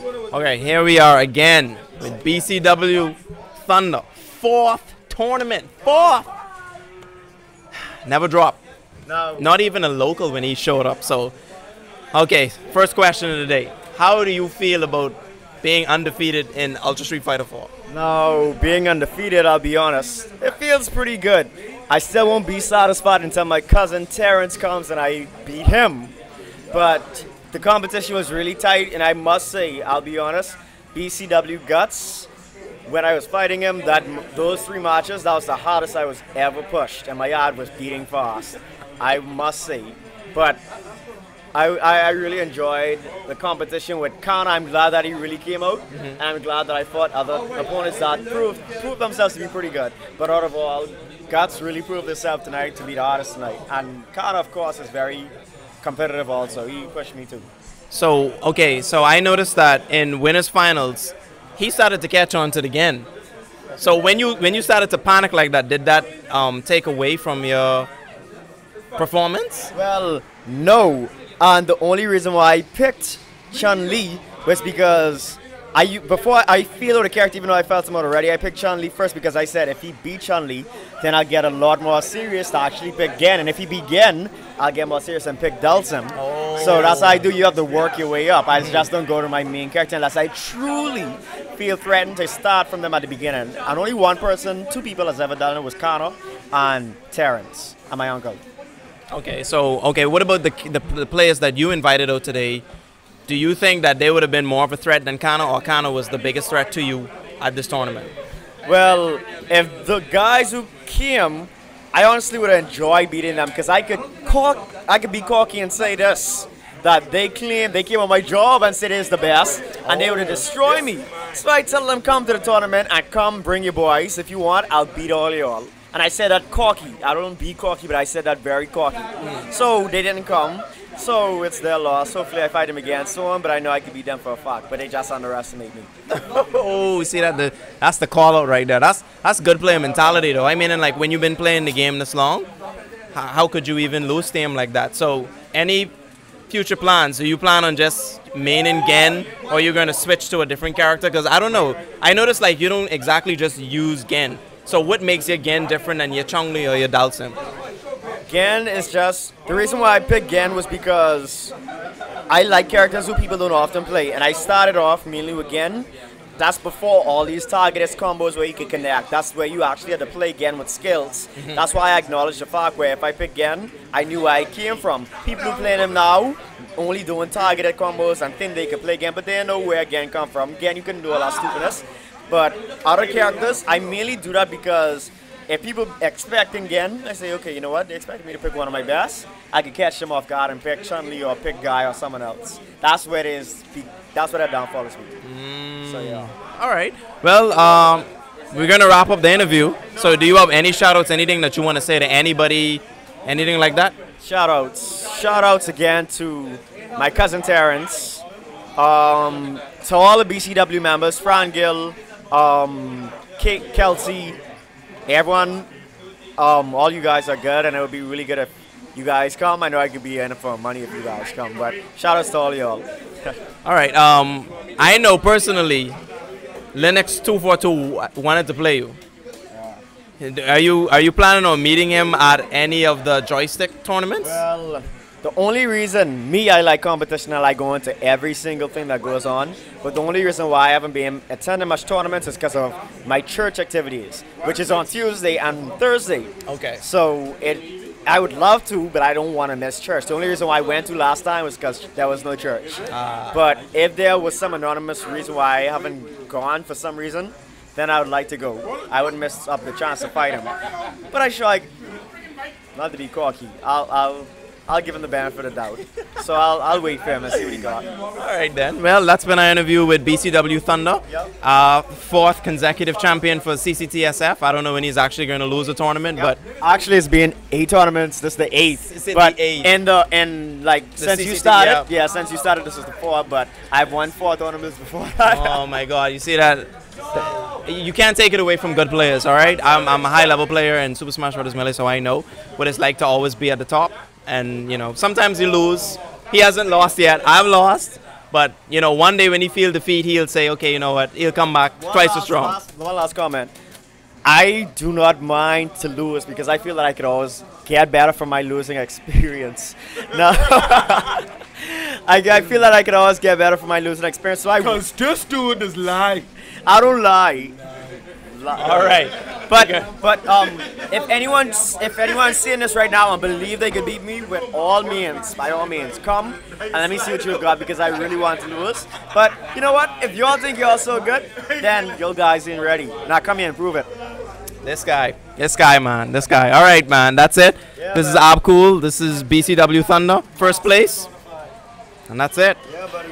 Okay, here we are again with BCW Thunder. Fourth tournament. Fourth! Never dropped. No. Not even a local when he showed up. So, okay, first question of the day. How do you feel about being undefeated in Ultra Street Fighter 4? No, being undefeated, I'll be honest, it feels pretty good. I still won't be satisfied until my cousin Terrence comes and I beat him. But the competition was really tight, and I must say, I'll be honest, BCW Guts, when I was fighting him, those 3 matches, that was the hardest I was ever pushed, and my yard was beating fast. I must say. But I really enjoyed the competition with Khan. I'm glad that he really came out, and I'm glad that I fought other opponents that proved themselves to be pretty good. But out of all, Guts really proved himself tonight to be the hardest tonight. And Khan, of course, is very competitive also. He pushed me too. So, okay, so I noticed that in winners finals, he started to catch on to the Gen. So when you started to panic like that, did that take away from your performance? Well, no. And the only reason why I picked Chun-Li was because before I feel out the character, even though I felt him out already, I picked Chun-Li first because I said if he beat Chun-Li, then I'll get a lot more serious to actually pick Gen. And if he beat Gen, I'll get more serious and pick Dhalsim. Oh. So that's how I do. You have to work your way up. I just don't go to my main character unless I truly feel threatened to start from them at the beginning. And only one person, 2 people has ever done it, was Connor and Terrence and my uncle. Okay, so what about the players that you invited out today? Do you think that they would have been more of a threat than Kano, or Kano was the biggest threat to you at this tournament? Well, if the guys who came, I honestly would have enjoyed beating them because I could be cocky and say this, that they claim they came on my job and said it's the best, and they would have destroyed me. So I tell them, come to the tournament and come bring your boys. If you want, I'll beat all y'all. And I said that cocky. I don't be cocky, but I said that very cocky. So they didn't come. So it's their loss. Hopefully I fight them again soon, but I know I can beat them for a fact. But they just underestimate me. Oh, see that's the call out right there. That's good player mentality though. I mean, and like when you've been playing the game this long, how could you even lose to him like that? So any future plans? Do you plan on just maining Gen, or you're going to switch to a different character? Because I don't know. I noticed like you don't exactly just use Gen. So what makes your Gen different than your Chun-Li or your Dhalsim? Gen is just, the reason why I picked Gen was because I like characters who people don't often play. And I started off mainly with Gen. That's before all these targeted combos where you can connect. That's where you actually had to play Gen with skills. That's why I acknowledge the fact where if I pick Gen, I knew where I came from. People who play him now, only doing targeted combos and think they can play Gen, but they don't know where Gen come from. Gen, you can do a lot of stupidness. But other characters, I mainly do that because if people expecting Gen, I say, okay, you know what? They expect me to pick one of my best. I can catch them off guard and pick Chun-Li or pick Guy or someone else. That's where it is. That's where that downfall is. So yeah. All right. Well, we're gonna wrap up the interview. So, do you have any shout-outs, anything that you want to say to anybody, anything like that? Shout-outs again to my cousin Terrence. To all the BCW members, Fran Gill, Kate, Kelsey, everyone, all you guys are good, and it would be really good if you guys come. I know I could be in it for money if you guys come, but shout outs to all y'all. All right. I know personally, Linux 242 wanted to play you. Are you planning on meeting him at any of the joystick tournaments? Well, the only reason I like competition, I like going to every single thing that goes on. But the only reason why I haven't been attending much tournaments is because of my church activities, which is on Tuesday and Thursday. Okay. So I would love to, but I don't want to miss church. The only reason why I went to last time was because there was no church. But if there was some anonymous reason why I haven't gone for some reason, then I would like to go. I wouldn't miss up the chance to fight him. But I should, not to be cocky, I'll give him the benefit of the doubt. So I'll wait for him and see what he got. All right then. Well, that's been our interview with BCW Thunder. Yep. Fourth consecutive champion for CCTSF. I don't know when he's actually going to lose a tournament, but actually it's been 8 tournaments. This is the 8th. It's in but the 8th. Since CCT, you started, yeah. since you started, this is the 4th. But I've won 4 tournaments before that. Oh my God! You see that? You can't take it away from good players. All right. I'm a high-level player in Super Smash Bros. Melee, so I know what it's like to always be at the top. And, sometimes you lose. He hasn't lost yet. I've lost. But you know, one day when he feel defeat, he'll say, okay, you know what? He'll come back twice as strong. One last comment. I do not mind to lose because I feel that I could always get better from my losing experience. No, I feel that I could always get better from my losing experience. So Because this dude is lying. I don't lie. All right. But if anyone's seeing this right now and believe they could beat me, with all means, by all means, come and let me see what you've got because I really want to lose. But you know what? If y'all think y'all so good, then you guys ain't ready. Now come here and prove it. This guy, man, this guy. All right, man, that's it. Yeah, this man. is Abcool. This is BCW Thunder, first place, and that's it. Yeah, buddy.